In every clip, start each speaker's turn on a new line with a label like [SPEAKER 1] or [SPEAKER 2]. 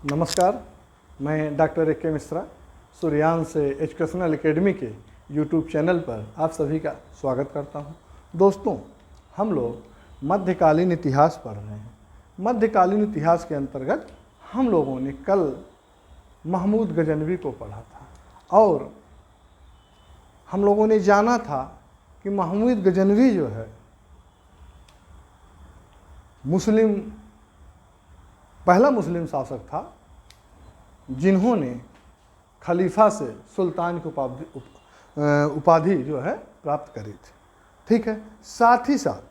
[SPEAKER 1] नमस्कार, मैं doctor A K. Mishra Suryansh educational academy के यूट्यूब चैनल पर आप सभी का स्वागत करता हूं। दोस्तों, हम लोग मध्यकालीन इतिहास पढ़ रहे हैं। मध्यकालीन इतिहास के अंतर्गत हम लोगों ने कल महमूद गजनवी को पढ़ा था और हम लोगों ने जाना था कि महमूद गजनवी जो है पहला मुस्लिम शासक था जिन्होंने खलीफा से सुल्तान की उपाधि जो है प्राप्त करी थी। ठीक है, साथ ही साथ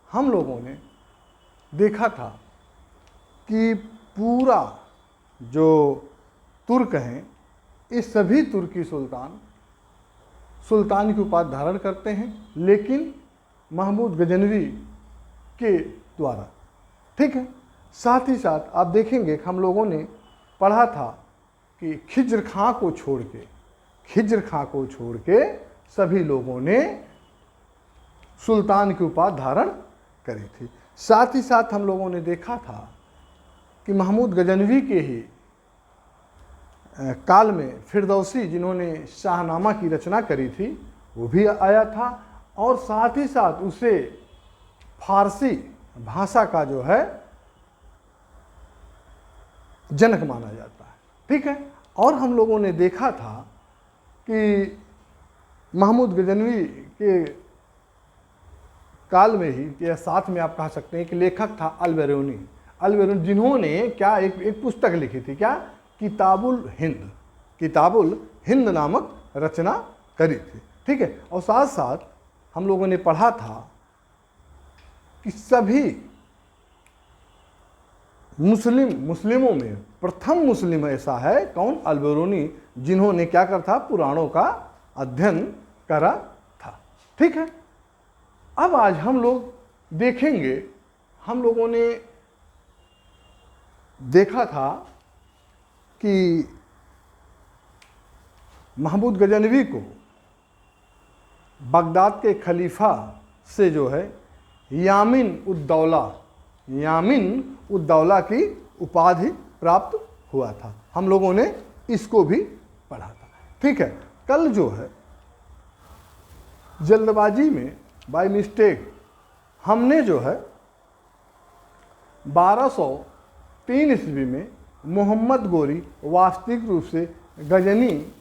[SPEAKER 1] हम लोगों ने देखा था कि पूरा जो तुर्क हैं, इस सभी तुर्की सुल्तान की उपाधि धारण करते हैं, लेकिन महमूद गजनवी के द्वारा। ठीक है, साथ ही साथ आप देखेंगे कि हम लोगों ने पढ़ा था कि खिज्र खां को छोड़ के सभी लोगों ने सुल्तान की उपाधि धारण करी थी। साथ ही साथ हम लोगों ने देखा था कि महमूद गजनवी के ही काल में फिरदौसी, जिन्होंने शाहनामा की रचना करी थी, वो भी आया था और साथ ही साथ उसे फारसी भाषा का जो है जनक माना जाता है। ठीक है, और हम लोगों ने देखा था कि महमूद गजनवी के काल में ही, या साथ में आप कह सकते हैं कि लेखक था अल-बेरूनी, जिन्होंने क्या एक पुस्तक लिखी थी, क्या किताबुल हिंद नामक रचना करी थी। ठीक है, और साथ साथ हम लोगों ने पढ़ा था कि सभी मुस्लिमों में प्रथम मुस्लिम ऐसा है कौन? अल-बेरूनी, जिन्होंने क्या करा था? पुराणों का अध्ययन करा था। ठीक है, अब आज हम लोग देखेंगे, हम लोगों ने देखा था कि महमूद गजनवी को बगदाद के खलीफा से जो है यामिन उद्दौला की उपाधि प्राप्त हुआ था। हम लोगों ने इसको भी पढ़ा था। ठीक है, कल जो है जल्दबाजी में बाय मिस्टेक हमने जो है 1203 ईस्वी में मोहम्मद गोरी वास्तविक रूप से गजनी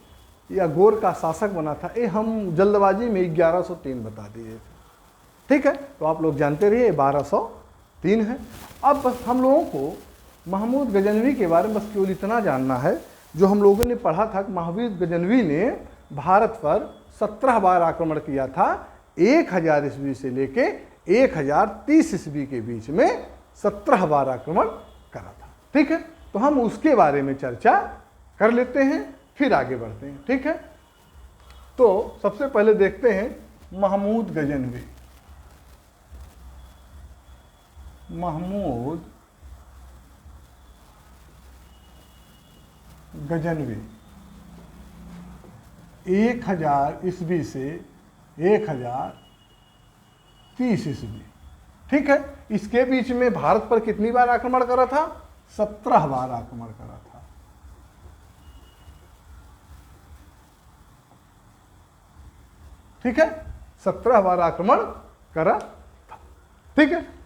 [SPEAKER 1] या गोर का शासक बना था, ये हम जल्दबाजी में 1103 बता दिए थे। ठीक है, तो आप लोग जानते रहिए 1203 है। अब बस हम लोगों को महमूद गजनवी के बारे में बस केवल इतना जानना है, जो हम लोगों ने पढ़ा था कि महमूद गजनवी ने भारत पर 17 बार आक्रमण किया था। 1000 ईस्वी से लेके 1030 ईस्वी के बीच में 17 बार आक्रमण करा था। ठीक है, तो हम उसके बारे में चर्चा कर लेते हैं, फिर आगे बढ़ते हैं। ठीक है, तो सबसे पहले देखते हैं महमूद गजनवी। महमूद गजनवी 1000 ईस्वी से 1030 ईस्वी। ठीक है, इसके बीच में भारत पर कितनी बार आक्रमण करा था? 17 बार आक्रमण करा था। ठीक है, 17 बार आक्रमण करा था। ठीक है,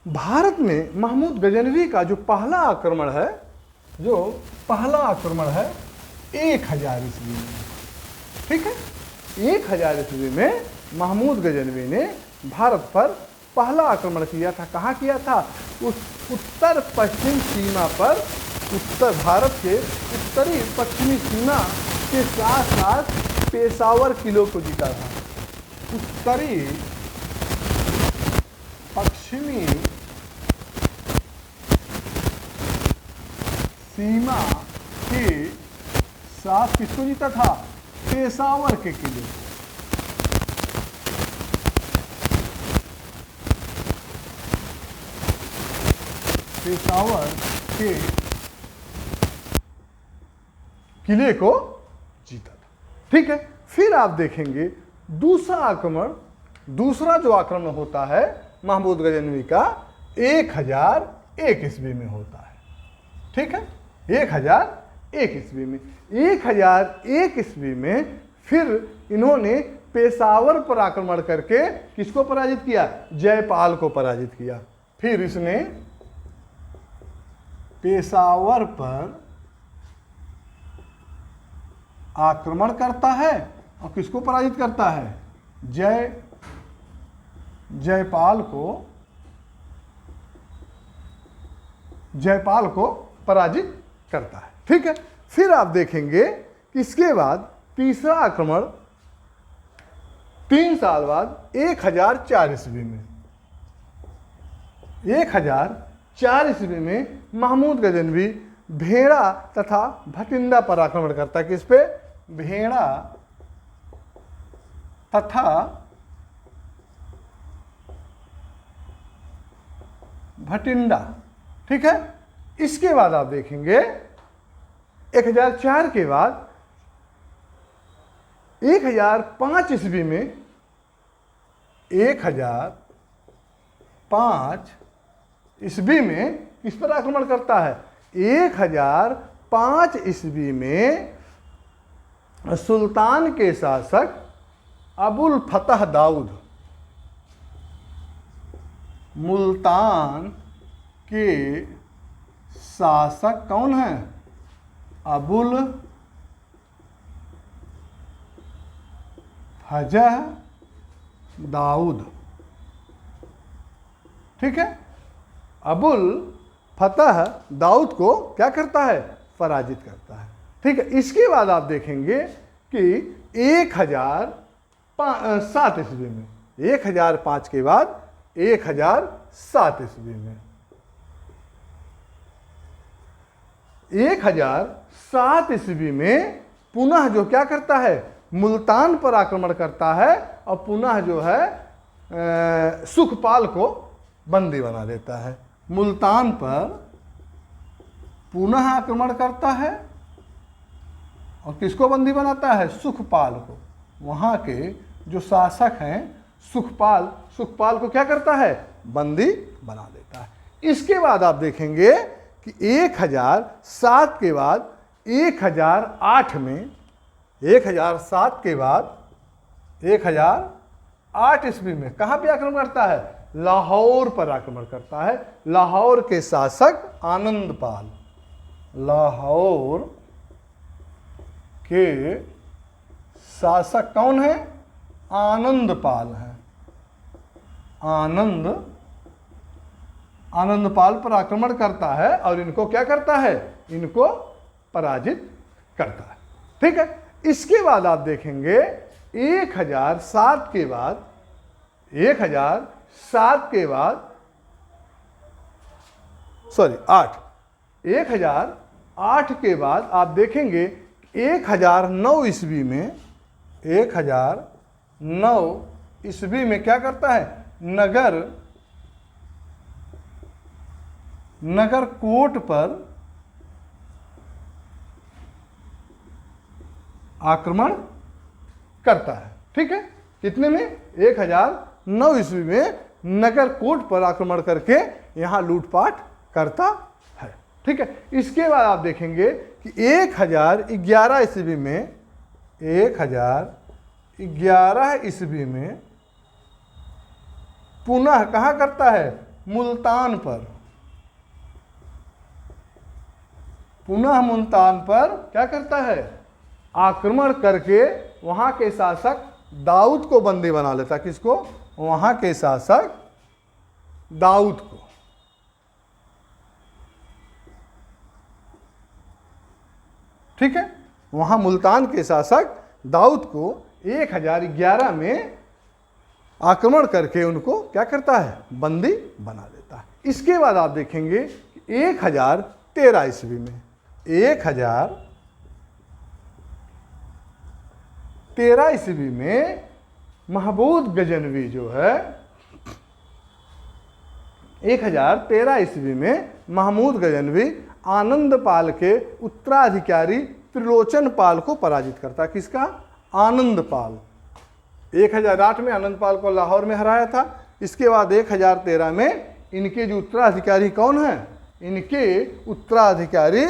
[SPEAKER 1] भारत में महमूद गजनवी का जो पहला आक्रमण है 1000 ईस्वी में। ठीक है, 1000 ईस्वी में महमूद गजनवी ने भारत पर पहला आक्रमण किया था। कहाँ किया था? उस उत्तर पश्चिम सीमा पर, भारत के उत्तरी पश्चिमी सीमा के साथ साथ पेशावर किले को जीता था। उत्तरी पश्चिमी सीमा के साथ किसको जीता था? पेशावर के किले। पेशावर के किले को जीता था। ठीक है, फिर आप देखेंगे दूसरा जो आक्रमण होता है महमूद गजनवी का 1001 ईस्वी में होता है। ठीक है, 1001 ईस्वी में। 1001 ईस्वी में फिर इन्होंने पेशावर पर आक्रमण करके किसको पराजित किया? जयपाल को पराजित किया। फिर इसने पेशावर पर आक्रमण करता है और किसको पराजित करता है? जयपाल को पराजित करता है। ठीक है। फिर आप देखेंगे कि इसके बाद तीसरा आक्रमण 3 साल बाद 1004 ईस्वी में। 1004 ईस्वी में महमूद गजनवी भेड़ा तथा भटिंडा पर आक्रमण करता है। किस पे? भेड़ा तथा भटिंडा। ठीक है। इसके बाद आप देखेंगे 1004 के बाद 1005 ईस्वी में 1005 ईस्वी में किस पर आक्रमण करता है? 1005 ईस्वी में सुल्तान के शासक अबुल फतह दाऊद, मुल्तान के शासक कौन है? अबुल फजह दाऊद। ठीक है। अबुल फतह दाऊद को क्या करता है? पराजित करता है। ठीक है। इसके बाद आप देखेंगे कि 1007 ईस्वी में, 1005 के बाद 1007 ईस्वी में, 1007 ईस्वी में पुनः जो क्या करता है? मुल्तान पर आक्रमण करता है और पुनः जो है सुखपाल को बंदी बना देता है। मुल्तान पर पुनः आक्रमण करता है और किसको बंदी बनाता है? सुखपाल को। वहाँ के जो शासक हैं सुखपाल को क्या करता है? बंदी बना देता है। इसके बाद आप देखेंगे कि 1007 के बाद 1008 में, 1007 के बाद 1008 ईस्वी में कहाँ पे आक्रमण करता है? लाहौर पर आक्रमण करता है। लाहौर के शासक आनंदपाल, लाहौर के शासक कौन है? आनंदपाल हैं। आनंदपाल पर आक्रमण करता है और इनको क्या करता है? इनको पराजित करता है। ठीक है। इसके बाद आप देखेंगे 1007 के बाद 1007 के बाद 1008 के बाद आप देखेंगे 1009 ईस्वी में, 1009 ईस्वी में क्या करता है? नगर कोट पर आक्रमण करता है। ठीक है। कितने में? 1009 ईस्वी में नगर कोट पर आक्रमण करके यहां लूटपाट करता है। ठीक है। इसके बाद आप देखेंगे कि 1011 ईस्वी में, 1011 ईस्वी में पुनः कहाँ करता है? मुल्तान पर। पुनः मुल्तान पर क्या करता है? आक्रमण करके वहां के शासक दाऊद को बंदी बना लेता। किसको? वहां के शासक दाऊद को। ठीक है। वहां मुल्तान के शासक दाऊद को 1011 में आक्रमण करके उनको क्या करता है? बंदी बना देता है। इसके बाद आप देखेंगे 1013 ईस्वी में, 1013 ईस्वी में महमूद गजनवी जो है, 1013 ईस्वी में महमूद गजनवी आनंदपाल के उत्तराधिकारी त्रिलोचन पाल को पराजित करता। किसका? आनंदपाल। 1008 में आनंदपाल को लाहौर में हराया था। इसके बाद 1013 में इनके जो उत्तराधिकारी कौन हैं? इनके उत्तराधिकारी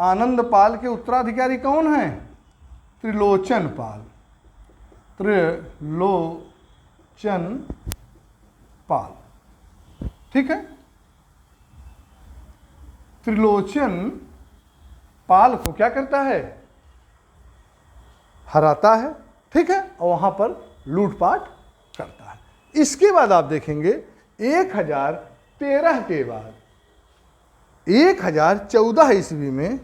[SPEAKER 1] आनंद पाल के उत्तराधिकारी कौन हैं? त्रिलोचन पाल। त्रिलोचन पाल, ठीक है। त्रिलोचन पाल को क्या करता है? हराता है, ठीक है, और वहां पर लूटपाट करता है। इसके बाद आप देखेंगे 1013 के बाद 1014 ईस्वी में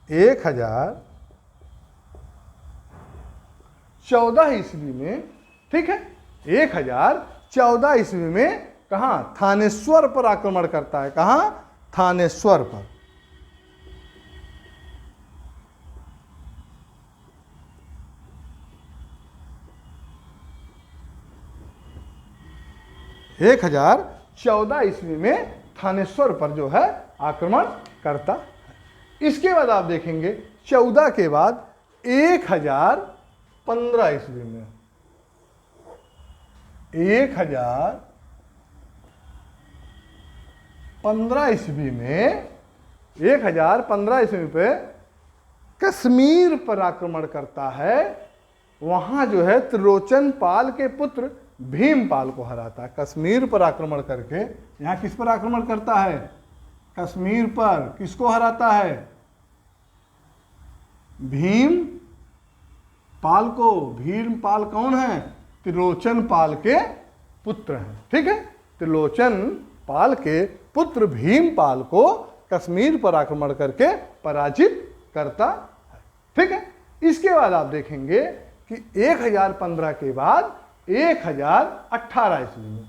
[SPEAKER 1] 1014 ईस्वी में, ठीक है, 1014 ईस्वी में कहाँ? थानेश्वर पर आक्रमण करता है। कहाँ? थानेश्वर पर। एक 1014 ईस्वी में थानेश्वर पर जो है आक्रमण करता है। इसके बाद आप देखेंगे 14 के बाद 1015 ईस्वी में 1015 ईस्वी में 1015 ईस्वी पे कश्मीर पर आक्रमण करता है। वहां जो है त्रिलोचन पाल के पुत्र भीमपाल को हराता है। कश्मीर पर आक्रमण करके यहाँ किस पर आक्रमण करता है? कश्मीर पर। किसको हराता है? भीम पाल को। भीमपाल कौन है? त्रिलोचन पाल के पुत्र हैं, ठीक है। त्रिलोचन पाल के पुत्र भीमपाल को कश्मीर पर आक्रमण करके पराजित करता है, ठीक है। इसके बाद आप देखेंगे कि 1015 के बाद 1018 ईस्वी में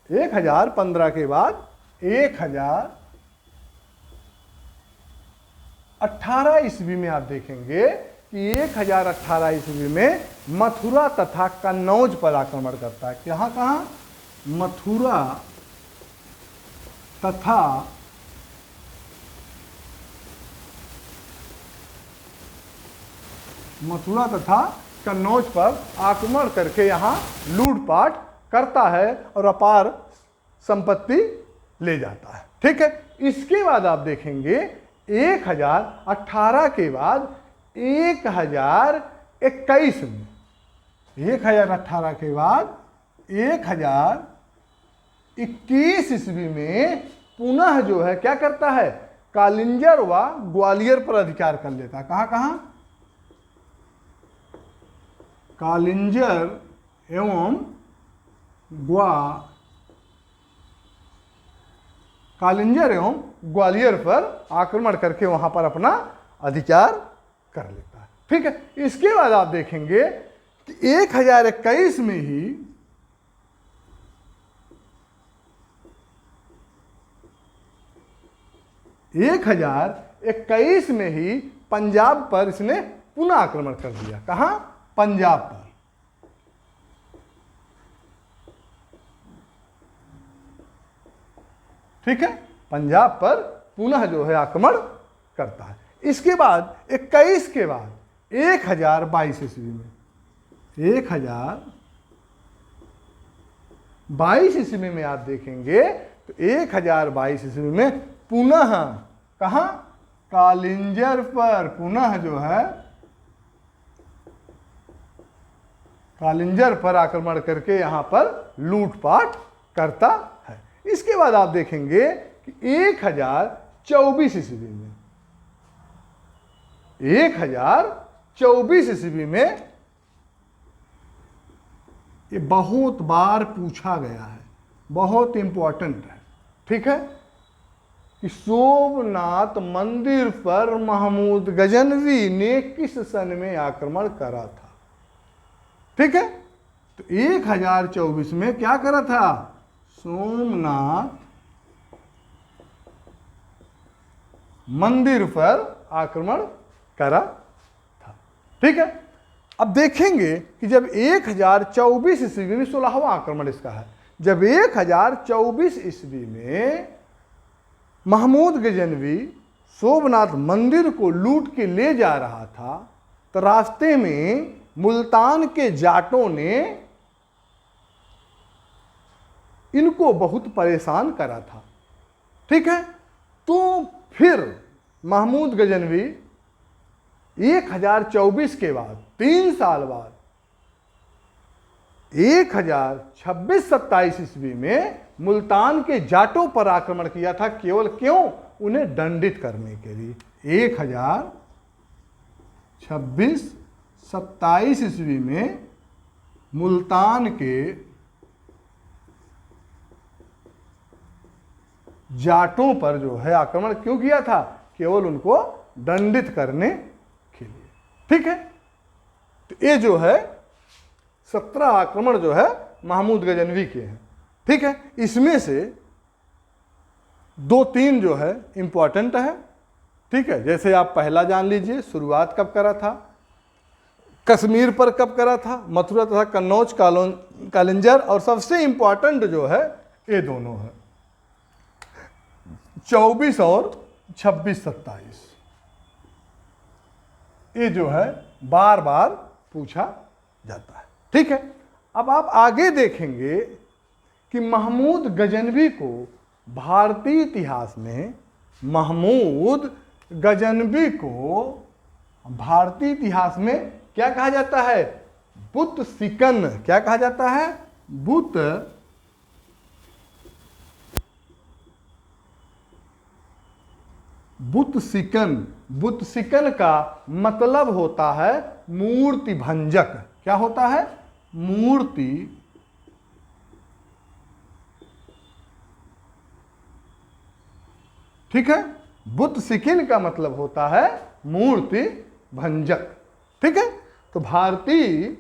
[SPEAKER 1] 1015 के बाद 1018 ईस्वी में आप देखेंगे कि 1018 ईस्वी में मथुरा तथा कन्नौज पर आक्रमण करता है। कहाँ कहाँ? मथुरा तथा कन्नौज पर आक्रमण करके यहाँ लूटपाट करता है और अपार संपत्ति ले जाता है, ठीक है। इसके बाद आप देखेंगे 1018 के बाद 1021 में 1018 के बाद 1021 ईस्वी में पुनः जो है क्या करता है? कालिंजर व ग्वालियर पर अधिकार कर लेता है। कहाँ कहाँ? कालिंजर एवं ग्वालियर पर आक्रमण करके वहां पर अपना अधिकार कर लेता है, ठीक है। इसके बाद आप देखेंगे कि 1021 में ही पंजाब पर इसने पुनः आक्रमण कर दिया। कहां? पंजाब पर, ठीक है। पंजाब पर पुनः जो है आक्रमण करता है। इसके बाद 21 के बाद 1022 ईस्वी में 1022 ईस्वी में आप देखेंगे तो 1022 ईस्वी में पुनः कहां? कालिंजर पर पुनः जो है कालिंजर पर आक्रमण करके यहां पर लूटपाट करता है। इसके बाद आप देखेंगे कि 1024 ईस्वी में 1024 ईस्वी में ये बहुत बार पूछा गया है, बहुत इंपॉर्टेंट है, ठीक है, कि सोमनाथ मंदिर पर महमूद गजनवी ने किस सन में आक्रमण करा था, ठीक है। तो 1024 में क्या करा था? सोमनाथ मंदिर पर आक्रमण करा था, ठीक है। अब देखेंगे कि जब 1024 ईस्वी में 16वां आक्रमण इसका है, जब 1024 ईस्वी में महमूद गजनवी सोमनाथ मंदिर को लूट के ले जा रहा था तो रास्ते में मुल्तान के जाटों ने इनको बहुत परेशान करा था। ठीक है, तो फिर महमूद गजनवी 1024 के बाद 3 साल बाद 1026-27 ईस्वी में मुल्तान के जाटों पर आक्रमण किया था। केवल क्यों? उन्हें दंडित करने के लिए। 1026-27 ईस्वी में मुल्तान के जाटों पर जो है आक्रमण क्यों किया था? केवल उनको दंडित करने के लिए। ठीक है, तो ये जो है 17 आक्रमण जो है महमूद गजनवी के हैं। ठीक है, इसमें से 2-3 जो है इंपॉर्टेंट है। ठीक है, जैसे आप पहला जान लीजिए, शुरुआत कब करा था, कश्मीर पर कब करा था, मथुरा तथा कन्नौज कालिंजर, और सबसे इंपॉर्टेंट जो है ये दोनों है 24 और 26-27। ये जो है बार बार पूछा जाता है। ठीक है, अब आप आगे देखेंगे कि महमूद गजनवी को भारतीय इतिहास में, महमूद गजनवी को भारतीय इतिहास में क्या कहा जाता है? बुत सिकन। क्या कहा जाता है? बुत सिकन। बुत सिकन का मतलब होता है मूर्ति भंजक। क्या होता है? मूर्ति ठीक है, बुत सिकिन का मतलब होता है मूर्ति भंजक। ठीक है, तो भारतीय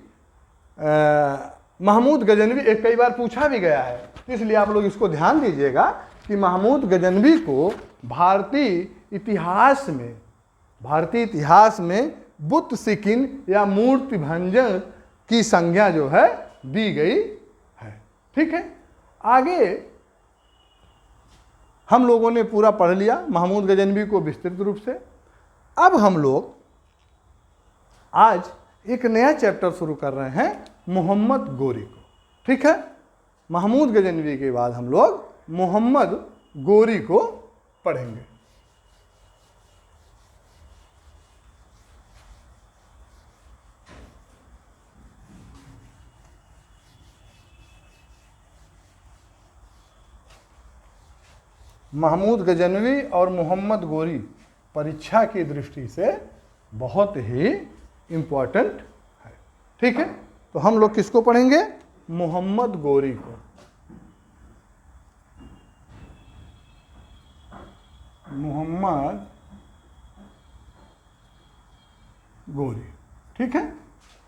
[SPEAKER 1] महमूद गजनवी एक कई बार पूछा भी गया है, इसलिए आप लोग इसको ध्यान दीजिएगा कि महमूद गजनवी को भारतीय इतिहास में बुत सिकिन या मूर्ति भंजक की संज्ञा जो है दी गई है। ठीक है, आगे हम लोगों ने पूरा पढ़ लिया महमूद गजनवी को विस्तृत रूप से। अब हम लोग आज एक नया चैप्टर शुरू कर रहे हैं मोहम्मद गोरी को। ठीक है, महमूद गजनवी के बाद हम लोग मोहम्मद गोरी को पढ़ेंगे। महमूद गजनवी और मोहम्मद गोरी परीक्षा की दृष्टि से बहुत ही इम्पोर्टेंट है। ठीक है, तो हम लोग किसको पढ़ेंगे? मोहम्मद गोरी को। मोहम्मद गोरी। ठीक है,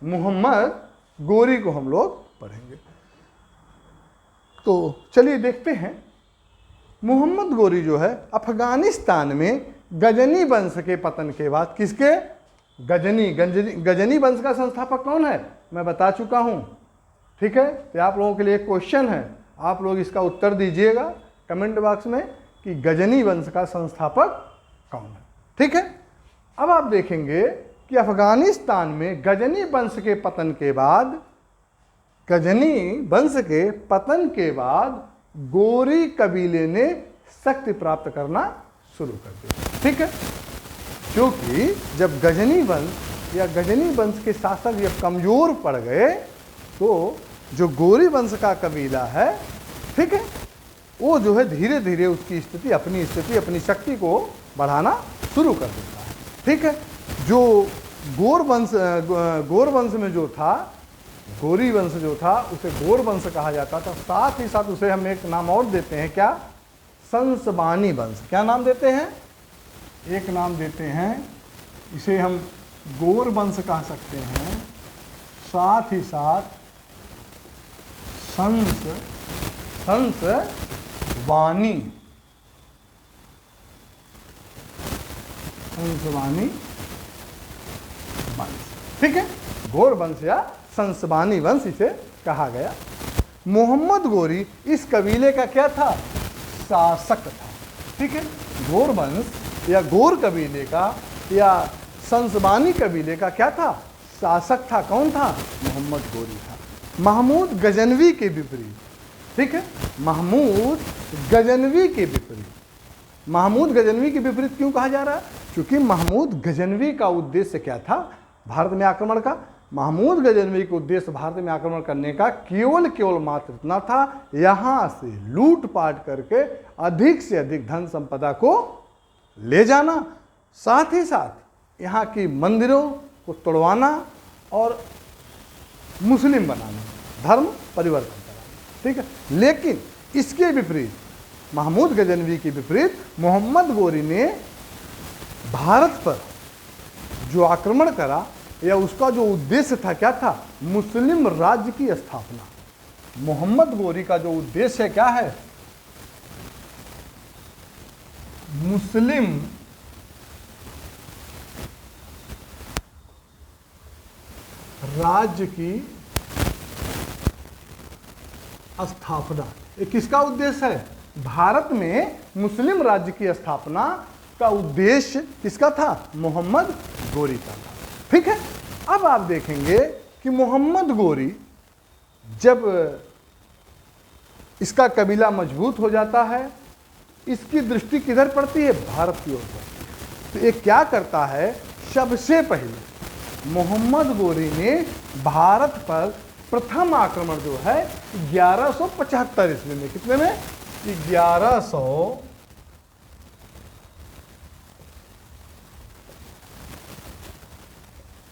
[SPEAKER 1] मोहम्मद गोरी को हम लोग पढ़ेंगे। तो चलिए देखते हैं। मोहम्मद गोरी जो है अफगानिस्तान में गजनी वंश के पतन के बाद किसके? गजनी वंश का संस्थापक कौन है? मैं बता चुका हूं। ठीक है, तो आप लोगों के लिए एक क्वेश्चन है, आप लोग इसका उत्तर दीजिएगा कमेंट बॉक्स में कि गजनी वंश का संस्थापक कौन है। ठीक है, अब आप देखेंगे कि अफगानिस्तान में गजनी वंश के पतन के बाद गोरी कबीले ने शक्ति प्राप्त करना शुरू कर दिया। ठीक है, क्योंकि जब गजनी वंश या गजनी वंश के शासक जब कमजोर पड़ गए तो जो गोरी वंश का कबीला है, ठीक है, वो जो है धीरे धीरे उसकी अपनी शक्ति को बढ़ाना शुरू कर देता है। ठीक है, जो गोरी वंश जो था उसे गोर वंश कहा जाता था। साथ ही साथ उसे हम एक नाम और देते हैं, क्या? संसबानी वंश। क्या नाम देते हैं? एक नाम देते हैं, इसे हम गोर वंश कह सकते हैं। साथ ही साथ संसबानी वंश। ठीक है, गोर वंश या संसबानी वंश इसे कहा गया। मोहम्मद गोरी इस कबीले का क्या था? शासक था। ठीक है, गोर वंश या गोर कबीले का या संसबानी कबीले का क्या था? शासक था। कौन था? मोहम्मद गोरी था। महमूद गजनवी के विपरीत ठीक है। महमूद गजनवी के विपरीत, महमूद गजनवी के विपरीत क्यों कहा जा रहा है? क्योंकि महमूद गजनवी का उद्देश्य क्या था? भारत में आक्रमण का। महमूद गजनवी का उद्देश्य भारत में आक्रमण करने का केवल मात्र इतना था, यहाँ से लूटपाट करके अधिक से अधिक धन संपदा को ले जाना, साथ ही साथ यहाँ की मंदिरों को तोड़वाना और मुस्लिम बनाना, धर्म परिवर्तन कराना, ठीक है। लेकिन इसके विपरीत, महमूद गजनवी के विपरीत, मोहम्मद गोरी ने भारत पर जो आक्रमण करा, या उसका जो उद्देश्य था, क्या था? मुस्लिम राज्य की स्थापना। मोहम्मद गोरी का जो उद्देश्य क्या है? मुस्लिम राज्य की स्थापना। ये किसका उद्देश्य है? भारत में मुस्लिम राज्य की स्थापना का उद्देश्य किसका था? मोहम्मद गोरी का था, ठीक है। अब आप देखेंगे कि मोहम्मद गोरी जब इसका कबीला मजबूत हो जाता है, इसकी दृष्टि किधर पड़ती है? भारत की ओर पड़ती है। तो ये क्या करता है? सबसे पहले मोहम्मद गोरी ने भारत पर प्रथम आक्रमण जो है 1175 ईस्वी में, कितने में?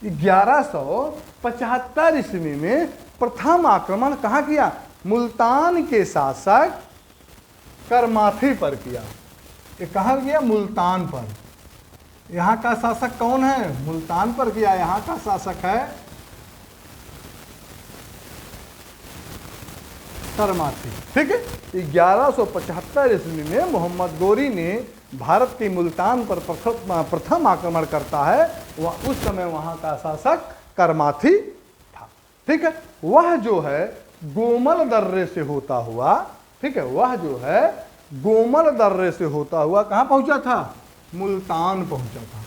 [SPEAKER 1] 1175 ईस्वी में प्रथम आक्रमण कहाँ किया? मुल्तान के शासक करमाथी पर किया। ये कहाँ किया? मुल्तान पर। यहाँ का शासक कौन है? मुल्तान पर किया। यहाँ का शासक है करमाथी, ठीक है। 1175 ईस्वी में मोहम्मद गोरी ने भारत के मुल्तान पर प्रथम आक्रमण करता है। वह उस समय वहाँ का शासक करमाथी था, ठीक है। वह जो है गोमल दर्रे से होता हुआ, ठीक है, वह जो है गोमल दर्रे से होता हुआ कहाँ पहुँचा था? मुल्तान पहुँचा था।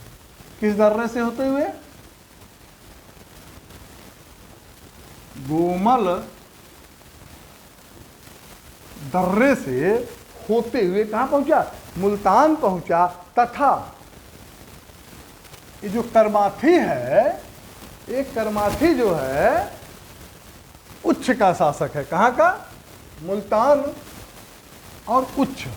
[SPEAKER 1] किस दर्रे से होते हुए? गोमल दर्रे से होते हुए कहाँ पहुँचा? मुल्तान पहुँचा। तथा ये जो करमाथी है, ये करमाथी जो है उच्च का शासक है। कहाँ का? मुल्तान और उच्च,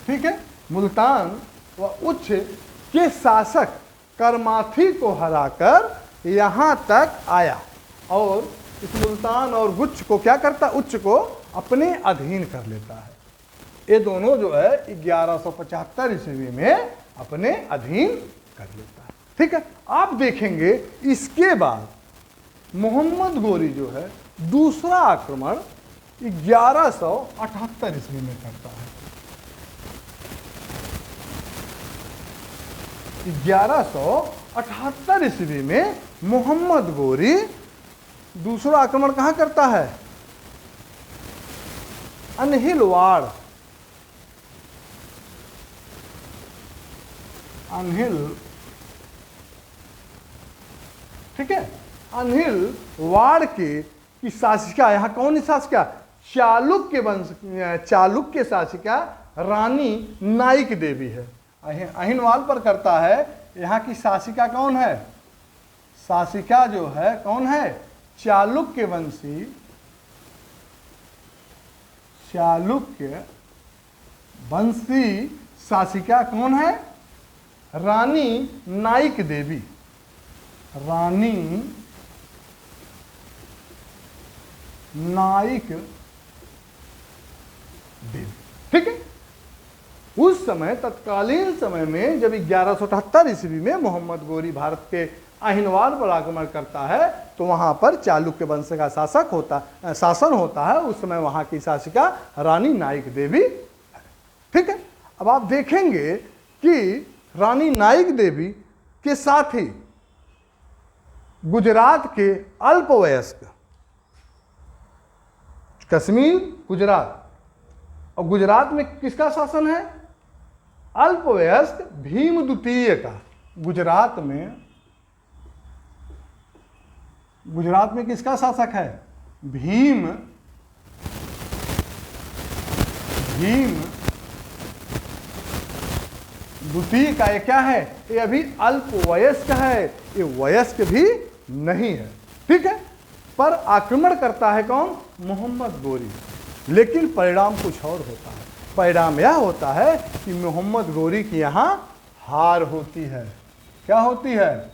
[SPEAKER 1] ठीक है। मुल्तान व उच्च के शासक करमाथी को हराकर यहाँ तक आया और इस मुल्तान और गुच्छ को क्या करता? उच्च को अपने अधीन कर लेता है। ये दोनों जो है 1175 ईस्वी में अपने अधीन कर लेता है, ठीक है। आप देखेंगे इसके बाद मोहम्मद गोरी जो है दूसरा आक्रमण 1178 ईस्वी में करता है। 1178 ईस्वी में मोहम्मद गोरी दूसरा आक्रमण कहाँ करता है? अनहिलवाड़, ठीक है, अनहिलवाड़ की शासिका, यहाँ कौन शासिका? चालुक्य वंश, चालुक्य शासिका रानी नाइक देवी है। अहिनवाल पर करता है। यहाँ की शासिका कौन है? शासिका जो है कौन है? चालुक्य वंशी, चालुक्य वंशी शासिका कौन है? रानी नाइक देवी, रानी नाइक देवी, ठीक है। उस समय तत्कालीन समय में जब 1178 ईस्वी में मोहम्मद गोरी भारत के अहिनवाल पर आक्रमण करता है तो वहां पर चालुक्य वंश का शासन होता है। उस समय वहां की शासिका रानी नाइक देवी है, ठीक है। अब आप देखेंगे कि रानी नाइक देवी के साथ ही गुजरात के अल्पवयस्क, कश्मीर गुजरात, और गुजरात में किसका शासन है? अल्पवयस्क भीम द्वितीय का। गुजरात में गुजरात में किसका शासक है? भीम द्वितीय का। ये क्या है? ये अभी अल्प वयस्क है, ये वयस्क भी नहीं है, ठीक है। पर आक्रमण करता है कौन? मोहम्मद गोरी। लेकिन परिणाम कुछ और होता है। परिणाम यह होता है कि मोहम्मद गोरी की यहाँ हार होती है। क्या होती है?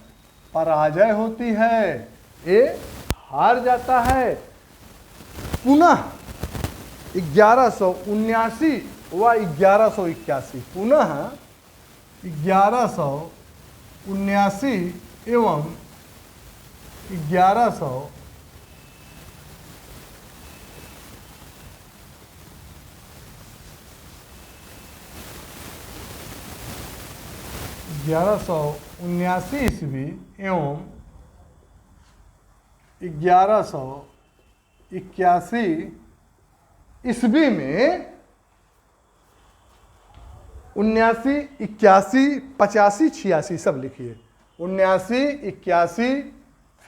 [SPEAKER 1] पराजय होती है। ये हार जाता है। पुनः 1179 व 1181, पुनः 1179 एवं 1179 ईस्वी एवं 1181 ईस्वी में 79, 81, 85, 86 सब लिखिए। 79, 81,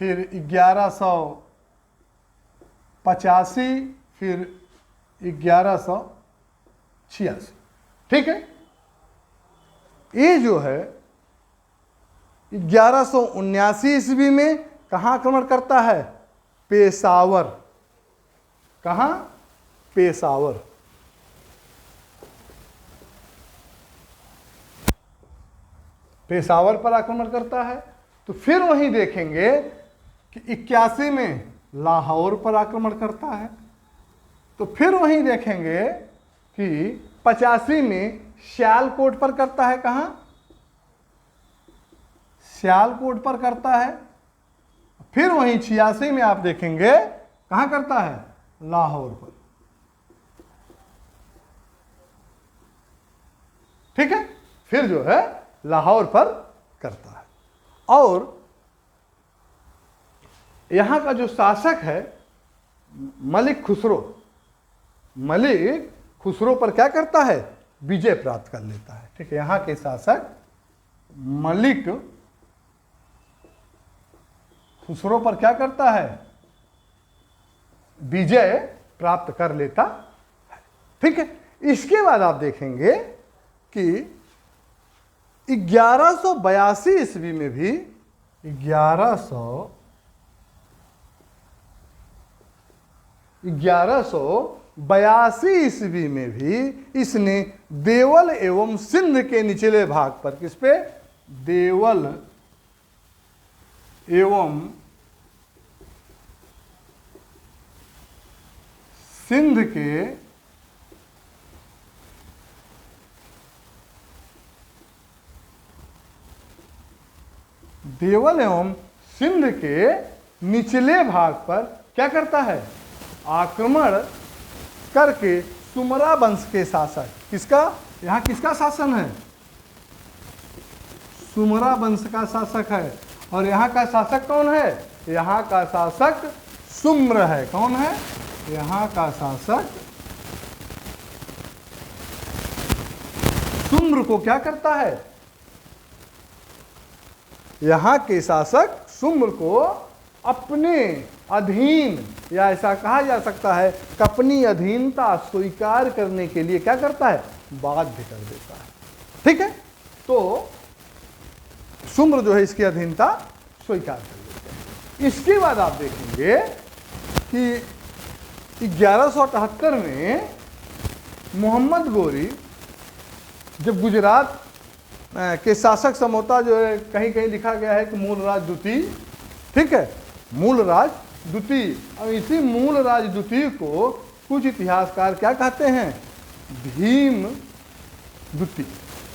[SPEAKER 1] फिर 1185, फिर 1186, ठीक है। ये जो है 1179 ईस्वी में कहाँ आक्रमण करता है? पेशावर। कहाँ? पेशावर। पेशावर पर आक्रमण करता है। तो फिर वहीं देखेंगे कि 81 में लाहौर पर आक्रमण करता है। तो फिर वहीं देखेंगे कि 85 में सियालकोट पर करता है। कहाँ? सियालकोट पर करता है। फिर वहीं 86 में आप देखेंगे कहाँ करता है? लाहौर पर, ठीक है। फिर जो है लाहौर पर करता है। और यहां का जो शासक है मलिक खुसरो पर क्या करता है? विजय प्राप्त कर लेता है, ठीक है। यहां के शासक मलिक खुसरो पर क्या करता है? विजय प्राप्त कर लेता है, ठीक है। इसके बाद आप देखेंगे कि 1182 ईस्वी में भी 1182 ईस्वी में भी इसने देवल एवं सिंध के निचले भाग पर, किस पे? देवल एवं सिंध के निचले भाग पर क्या करता है? आक्रमण करके सुमरा वंश के शासक, किसका? यहां किसका शासन है? सुमरा वंश का शासक है। और यहां का शासक कौन है? यहां का शासक सुम्र है। कौन है? यहां का शासक सुम्र को क्या करता है? यहां के शासक सुम्र को अपने अधीन, या ऐसा कहा जा सकता है कि अपनी अधीनता स्वीकार करने के लिए क्या करता है? बाध्य कर देता है, ठीक है। तो सुम्र जो है इसकी अधीनता स्वीकार कर लेते हैं। इसके बाद आप देखेंगे कि 1178 में मोहम्मद गोरी जब गुजरात के शासक समोता जो है, कहीं कहीं लिखा गया है कि मूलराज द्वितीय, ठीक है, मूलराज द्वितीय। और इसी मूलराज द्वितीय को कुछ इतिहासकार क्या कहते हैं? भीम द्वितीय,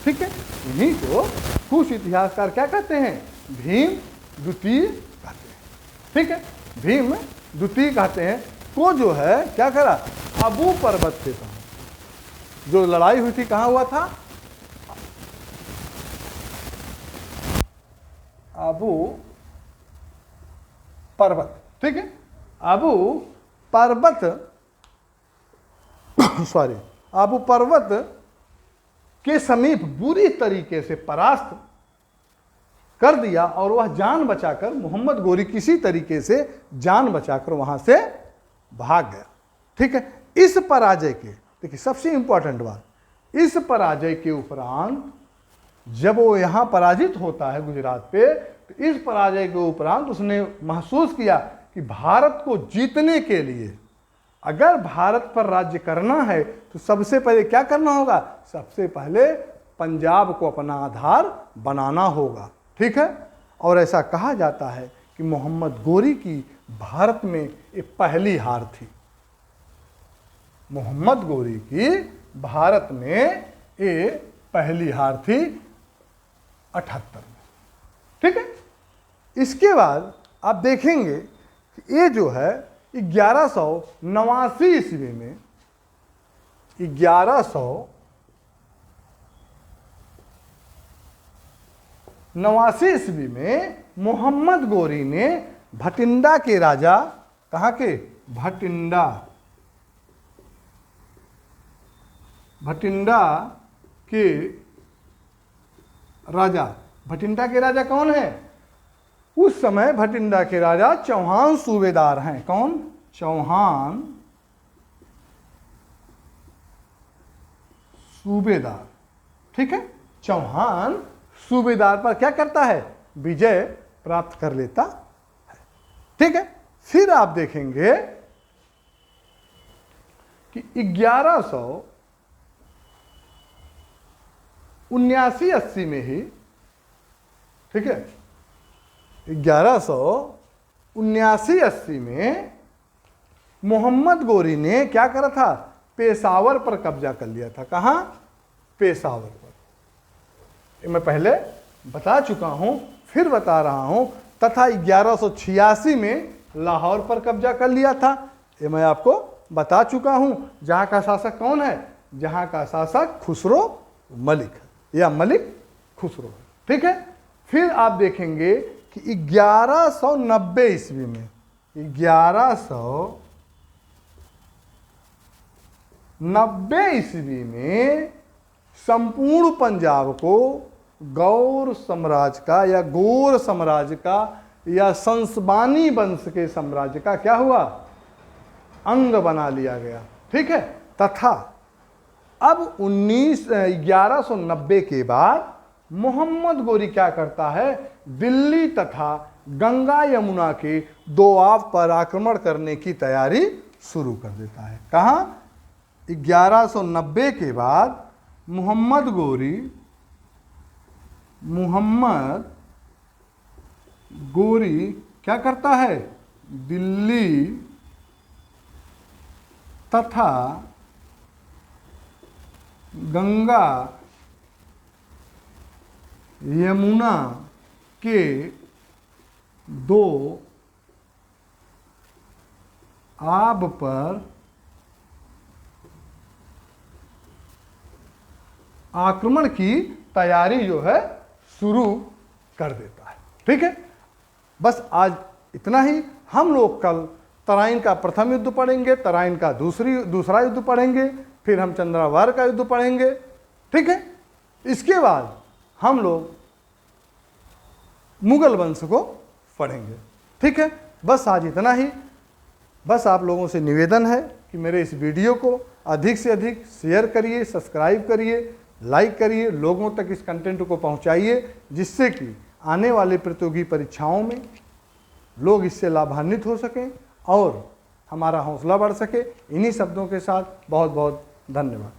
[SPEAKER 1] ठीक है। इन्हीं को कुछ इतिहासकार क्या कहते हैं? भीम द्वितीय कहते हैं, ठीक है। भीम द्वितीय कहते हैं। को जो है क्या करा? अबू पर्वत के साथ जो लड़ाई हुई थी, कहाँ हुआ था? अबू पर्वत, ठीक है। अबू पर्वत अबू पर्वत के समीप बुरी तरीके से परास्त कर दिया और वह जान बचाकर, मोहम्मद गोरी किसी तरीके से जान बचाकर वहां से भाग गया। ठीक है, इस पराजय के, देखिए सबसे इंपॉर्टेंट बात, इस पराजय के उपरांत जब वो यहां पराजित होता है गुजरात पे, तो इस पराजय के उपरांत उसने महसूस किया कि भारत को जीतने के लिए, अगर भारत पर राज्य करना है तो सबसे पहले क्या करना होगा, सबसे पहले पंजाब को अपना आधार बनाना होगा। ठीक है, और ऐसा कहा जाता है कि मोहम्मद गोरी की भारत में ये पहली हार थी। मोहम्मद गोरी की भारत में ये पहली हार थी 78 में। ठीक है, इसके बाद आप देखेंगे कि ये जो है 1189 ईस्वी में, 1189 ईस्वी में मोहम्मद गोरी ने भटिंडा के राजा, कहाँ के, भटिंडा के राजा, भटिंडा के राजा कौन है, उस समय भटिंडा के राजा चौहान सूबेदार हैं। कौन, चौहान सूबेदार। ठीक है, चौहान सूबेदार पर क्या करता है, विजय प्राप्त कर लेता है। ठीक है, फिर आप देखेंगे कि 1179-80 में ही, ठीक है, 1179-80 में मोहम्मद गोरी ने क्या करा था, पेशावर पर कब्जा कर लिया था। कहाँ, पेशावर पर। ये मैं पहले बता चुका हूं, फिर बता रहा हूं। तथा 1186 में लाहौर पर कब्जा कर लिया था। ये मैं आपको बता चुका हूं। जहां का शासक कौन है, जहां का शासक खुसरो मलिक है, या मलिक खुसरो है। ठीक है, फिर आप देखेंगे कि 1190 ईस्वी में, 1190 ईस्वी में संपूर्ण पंजाब को गौर साम्राज्य का, या गोर साम्राज्य का, या संसबानी वंश के साम्राज्य का क्या हुआ, अंग बना लिया गया। ठीक है, तथा अब 1190 के बाद मोहम्मद गोरी क्या करता है, दिल्ली तथा गंगा यमुना के दोआब पर आक्रमण करने की तैयारी शुरू कर देता है। कहाँ, 1190 के बाद मोहम्मद गोरी क्या करता है, दिल्ली तथा गंगा यमुना के दो आब पर आक्रमण की तैयारी जो है शुरू कर देता है। ठीक है, बस आज इतना ही। हम लोग कल तराइन का प्रथम युद्ध पढ़ेंगे, तराइन का दूसरा युद्ध पढ़ेंगे, फिर हम चंद्रावार का युद्ध पढ़ेंगे। ठीक है, इसके बाद हम लोग मुगल वंश को पढ़ेंगे। ठीक है, बस आज इतना ही। बस आप लोगों से निवेदन है कि मेरे इस वीडियो को अधिक से अधिक शेयर करिए, सब्सक्राइब करिए, लाइक करिए, लोगों तक इस कंटेंट को पहुंचाइए, जिससे कि आने वाले प्रतियोगी परीक्षाओं में लोग इससे लाभान्वित हो सकें और हमारा हौसला बढ़ सके। इन्हीं शब्दों के साथ बहुत बहुत धन्यवाद।